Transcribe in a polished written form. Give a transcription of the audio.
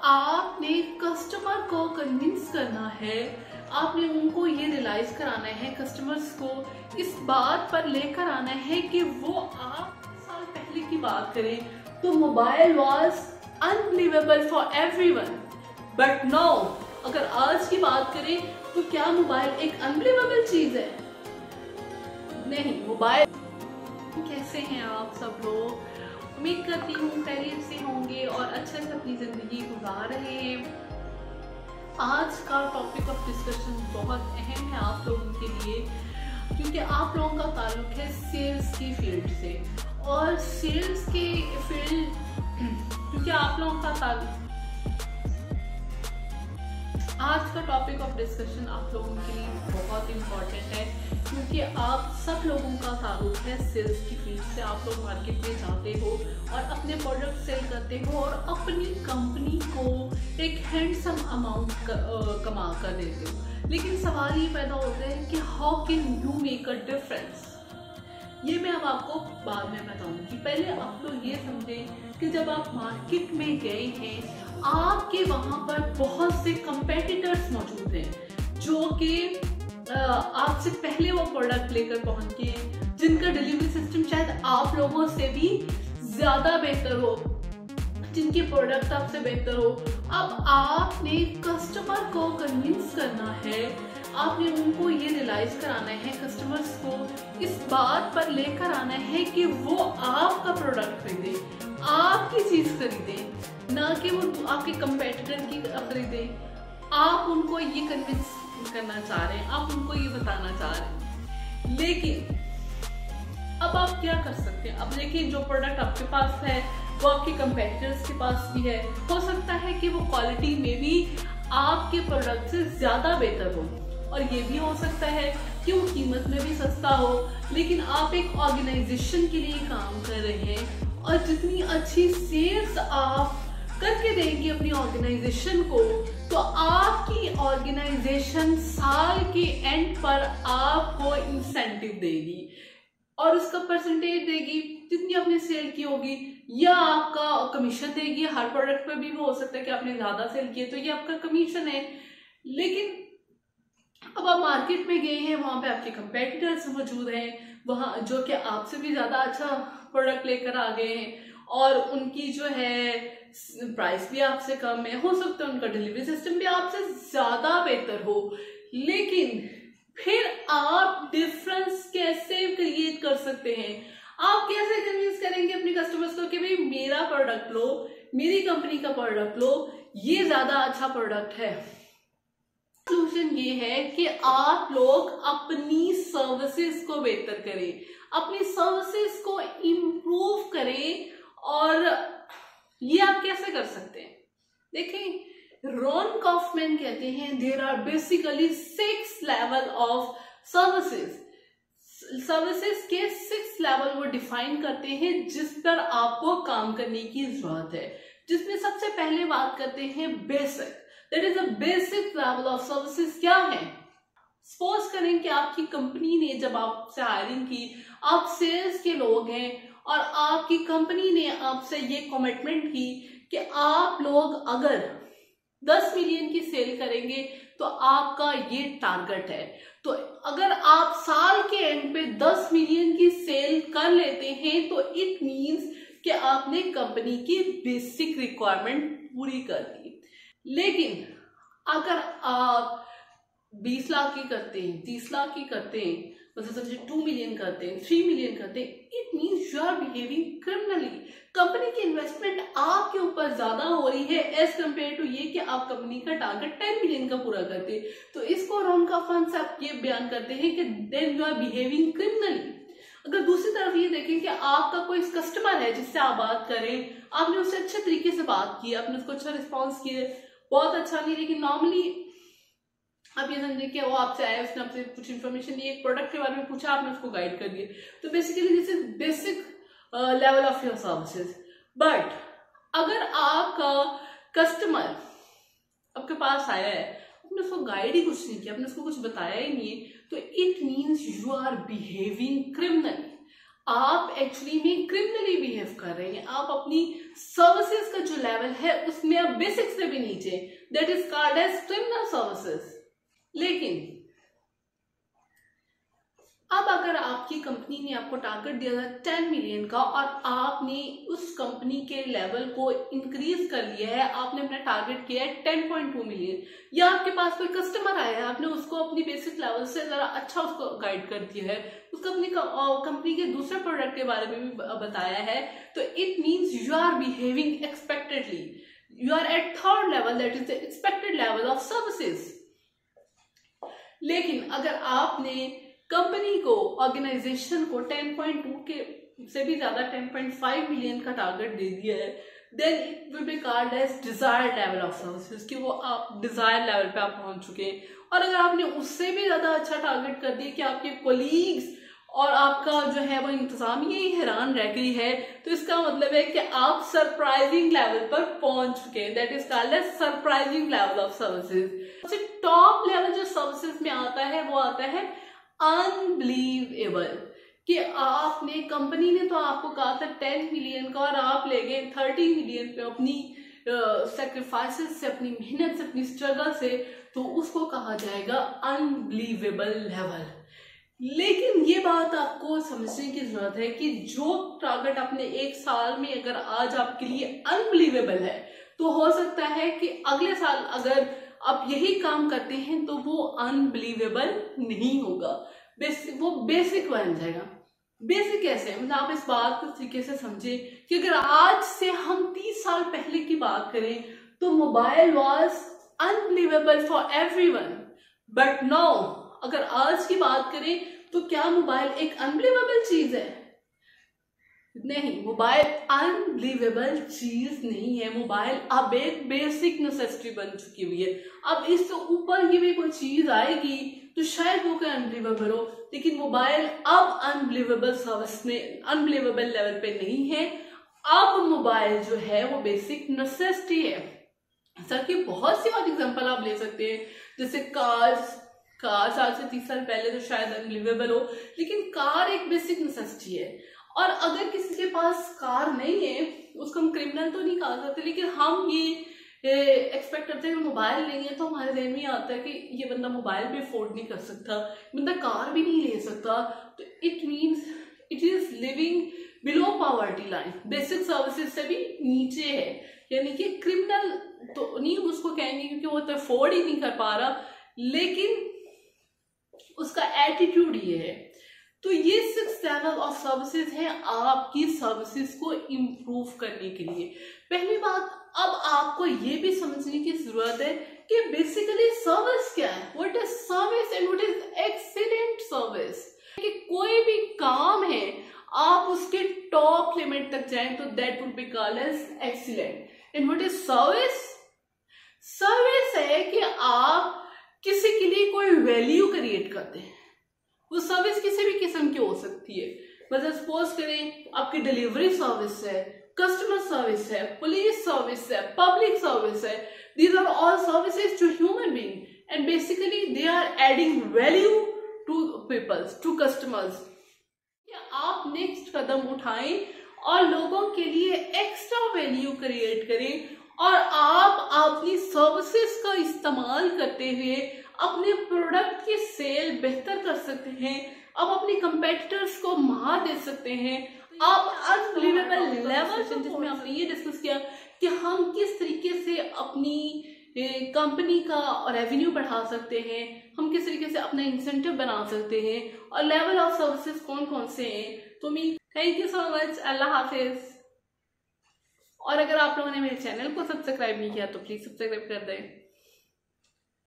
आपने कस्टमर को कन्विंस करना है, आपने उनको ये रियलाइज कराना है, कस्टमर्स को इस बात पर लेकर आना है कि वो आप साल पहले की बात करें तो mobile was unbelievable for everyone, but now अगर आज की बात करें तो क्या मोबाइल एक अनबिलीवेबल चीज है? नहीं। मोबाइल कैसे हैं आप सब लोग? उम्मीद करती हूँ खैरियत से होंगे और अच्छे से अपनी जिंदगी गुजार रहे हैं। आज का टॉपिक ऑफ डिस्कशन बहुत अहम है आप लोगों के लिए, क्योंकि आप लोगों का ताल्लुक है सेल्स की फील्ड से। और सेल्स के फील्ड क्योंकि आप लोगों का ताल्लुक, आज का टॉपिक ऑफ डिस्कशन आप लोगों के लिए बहुत इम्पोर्टेंट है, क्योंकि आप सब लोगों का ताल्लुक है सेल्स की फील्ड से। आप लोग मार्केट में जाते हो और अपने प्रोडक्ट सेल करते हो और अपनी कंपनी को एक हैंडसम अमाउंट कमा कर देते हो। लेकिन सवाल ये पैदा होता है कि how can you make a difference? ये मैं अब आपको बाद में बताऊंगी। पहले आप लोग ये समझें कि जब आप मार्केट में गए हैं, आपके वहां पर बहुत से कंपेटिटर्स मौजूद हैं जो कि आपसे पहले वो प्रोडक्ट लेकर पहुंच के, जिनका डिलीवरी सिस्टम शायद आप लोगों से भी ज्यादा बेहतर हो, जिनके प्रोडक्ट आपसे बेहतर हो। अब आपने कस्टमर को कन्विंस करना है, आपने उनको ये रियलाइज कराना है, कस्टमर्स को इस बात पर लेकर आना है कि वो आपका प्रोडक्ट खरीदे, आपकी चीज खरीदे, ना कि वो आपके कंपेटिटर की खरीदे। आप उनको ये कन्विंस करना चाह रहे हैं, आप उनको ये बताना चाह रहे हैं। लेकिन अब आप क्या कर सकते हैं? अब देखिए, जो प्रोडक्ट आपके पास है वो आपके कंपेटिटर्स के पास भी है। हो सकता है कि वो क्वालिटी में भी आपके प्रोडक्ट से ज्यादा बेहतर हो, और ये भी हो सकता है कि वो कीमत में भी सस्ता हो। लेकिन आप एक ऑर्गेनाइजेशन के लिए काम कर रहे हैं, और जितनी अच्छी सेल्स आप करके देंगे अपनी ऑर्गेनाइजेशन को, तो आपकी ऑर्गेनाइजेशन साल के एंड पर आपको इंसेंटिव देगी और उसका परसेंटेज देगी जितनी आपने सेल की होगी, या आपका कमीशन देगी। हर प्रोडक्ट पे भी वो हो सकता है कि आपने ज्यादा सेल किए तो ये आपका कमीशन है। लेकिन अब आप मार्केट में गए हैं, वहां पे आपके कंपेटिटर्स मौजूद हैं, वहां जो कि आपसे भी ज्यादा अच्छा प्रोडक्ट लेकर आ गए हैं, और उनकी जो है प्राइस भी आपसे कम है। हो सकता है उनका डिलीवरी सिस्टम भी आपसे ज्यादा बेहतर हो। लेकिन फिर आप डिफरेंस कैसे क्रिएट कर सकते हैं? आप कैसे कन्विंस करेंगे अपने कस्टमर्स को कि भाई मेरा प्रोडक्ट लो, मेरी कंपनी का प्रोडक्ट लो, ये ज्यादा अच्छा प्रोडक्ट है? सॉल्यूशन ये है कि आप लोग अपनी सर्विसेज को बेहतर करें, अपनी सर्विसेज को इम्प्रूव करें। और ये आप कैसे कर सकते हैं? देखें, रॉन कॉफमैन कहते हैं there are basically 6 level of services. Services के 6 लेवल वो डिफाइन करते हैं जिस पर आपको काम करने की जरूरत है, जिसमें सबसे पहले बात करते हैं basic. That is a basic level of services. क्या है? सपोज करें कि आपकी कंपनी ने जब आपसे हायरिंग की, आप सेल्स के लोग हैं और आपकी कंपनी ने आपसे ये कमिटमेंट की कि आप लोग अगर 10 मिलियन की सेल करेंगे तो आपका ये टारगेट है। तो अगर आप साल के एंड पे 10 मिलियन की सेल कर लेते हैं तो इट मींस कि आपने कंपनी की बेसिक रिक्वायरमेंट पूरी कर दी। लेकिन अगर आप 20 लाख की करते हैं, 30 लाख की करते हैं, मतलब समझे 2 मिलियन करते हैं, 3 मिलियन करते हैं, it means you are behaving criminally. Company की इन्वेस्टमेंट आपके ऊपर ज्यादा हो रही है एज कम्पेयर टू ये कि आप कंपनी का टारगेट 10 मिलियन का पूरा करते हैं। तो इसको रॉन कॉफमैन से आप ये बयान करते हैं कि then you are behaving criminally. अगर दूसरी तरफ ये देखें कि आपका कोई कस्टमर है जिससे आप बात करें, आपने उससे अच्छे तरीके से बात की, आपने उसको अच्छा रिस्पॉन्स किया, बहुत अच्छा नहीं, लेकिन नॉर्मली आप ये समझे कि वो आपसे आया, उसने आपसे कुछ इन्फॉर्मेशन ली, एक प्रोडक्ट के बारे में पूछा, आपने उसको गाइड कर दिया। तो basically this is basic level of your services. But अगर आपका कस्टमर आपके पास आया है, आपने उसको गाइड ही कुछ नहीं किया, आपने उसको कुछ बताया ही नहीं है, तो it means you are behaving criminally. आप एक्चुअली में क्रिमिनली बिहेव कर रहे हैं। आप अपनी सर्विसेज का जो लेवल है उसमें आप बेसिक से भी नीचे, that is called as criminal services. लेकिन अब अगर आपकी कंपनी ने आपको टारगेट दिया था 10 मिलियन का और आपने उस कंपनी के लेवल को इंक्रीज कर लिया है, आपने अपना टारगेट किया है 10.2 मिलियन, या आपके पास कोई कस्टमर आया है, आपने उसको अपनी बेसिक लेवल से जरा अच्छा उसको गाइड कर दिया है, उसको अपनी कंपनी के दूसरे प्रोडक्ट के बारे में भी बताया है, तो it means you are behaving expectedly, you are at third level, that is the expected level of services. लेकिन अगर आपने कंपनी को, ऑर्गेनाइजेशन को 10.2 के से भी ज्यादा 10.5 मिलियन का टारगेट दे दिया है, then it will be called as desired level of services, कि वो आप डिजायर्ड लेवल पे आप पहुंच चुके हैं। और अगर आपने उससे भी ज्यादा अच्छा टारगेट कर दिया कि आपके कोलीग्स और आपका जो है वो इंतजामिया ही हैरान रह गई है, तो इसका मतलब है कि आप सरप्राइजिंग लेवल पर पहुंच चुके हैं, that is called as surprising level of services. सबसे टॉप लेवल जो सर्विसेज में आता है वो आता है अनबिलीवेबल, कि आपने, कंपनी ने तो आपको कहा था 10 मिलियन का और आप ले गए 30 मिलियन पे अपनी सेक्रीफाइसेस से, अपनी मेहनत से, अपनी स्ट्रगल से, तो उसको कहा जाएगा अनबिलीवेबल लेवल। लेकिन ये बात आपको समझने की जरूरत है कि जो टारगेट आपने एक साल में अगर आज आपके लिए अनबिलीवेबल है, तो हो सकता है कि अगले साल अगर आप यही काम करते हैं तो वो अनबिलीवेबल नहीं होगा, वो बेसिक बन जाएगा। बेसिक कैसे, मतलब आप इस बात को तरीके से समझे कि अगर आज से हम 30 साल पहले की बात करें तो mobile was unbelievable for everyone, but now अगर आज की बात करें तो क्या मोबाइल एक अनबिलीवेबल चीज है? नहीं, मोबाइल अनबिलीवेबल चीज नहीं है। मोबाइल अब एक बेसिक नेसेसिटी बन चुकी हुई है। अब इससे ऊपर की भी कोई चीज आएगी तो शायद वो कोई अनबिलीवेबल हो, लेकिन मोबाइल अब अनबिलीवेबल सर्विस में, अनबिलीवेबल लेवल पे नहीं है। अब मोबाइल जो है वो बेसिक नेसेसिटी है। सर की बहुत सी और एग्जांपल आप ले सकते हैं, जैसे कार्स आज से 30 साल पहले तो शायद अनबिलीवेबल हो, लेकिन कार एक बेसिक नेसेसिटी है। और अगर किसी के पास कार नहीं है, उसको हम क्रिमिनल तो नहीं कहा सकते, लेकिन हम ये एक्सपेक्ट करते हैं कि मोबाइल नहीं है, तो हमारे ध्यान में आता है कि ये बंदा मोबाइल भी अफोर्ड नहीं कर सकता, बंदा कार भी नहीं ले सकता, तो it means it is living below poverty line, basic services से भी नीचे है। यानी कि क्रिमिनल तो नहीं उसको कहेंगे क्योंकि वो तो अफोर्ड ही नहीं कर पा रहा, लेकिन उसका एटीट्यूड ये है। तो ये 6 लेवल ऑफ सर्विसेज है आपकी सर्विसेज को इम्प्रूव करने के लिए। पहली बात, अब आपको ये भी समझने की जरूरत है कि बेसिकली सर्विस क्या है, what is service and what is excellent service. कि कोई भी काम है आप उसके टॉप लिमिट तक जाएं तो that would be called as excellent. And what is service? Service है कि आप किसी के लिए कोई वैल्यू क्रिएट करते हैं। वो सर्विस किसी भी किस्म की हो सकती है, मतलब सपोज करें आपकी डिलीवरी सर्विस है, कस्टमर सर्विस है, पुलिस सर्विस है, पब्लिक सर्विस है, these are all services to human being and basically they are adding value to peoples, to customers. आप नेक्स्ट कदम उठाएं और लोगों के लिए एक्स्ट्रा वैल्यू क्रिएट करें और आप अपनी सर्विसेज का इस्तेमाल करते हुए अपने प्रोडक्ट की सेल बेहतर कर सकते हैं, आप अपने कंपेटिटर्स को मार दे सकते हैं। आप अनबिलीवेबल लेवल जिसमें आपने ये डिस्कस किया कि हम किस तरीके से अपनी कंपनी का रेवेन्यू बढ़ा सकते हैं, हम किस तरीके से अपना इंसेंटिव बना सकते हैं और लेवल ऑफ सर्विसेज कौन कौन से हैं। तो मी thank you so much, Allah हाफिज। और अगर आप लोगों ने मेरे चैनल को सब्सक्राइब नहीं किया तो प्लीज सब्सक्राइब कर दें।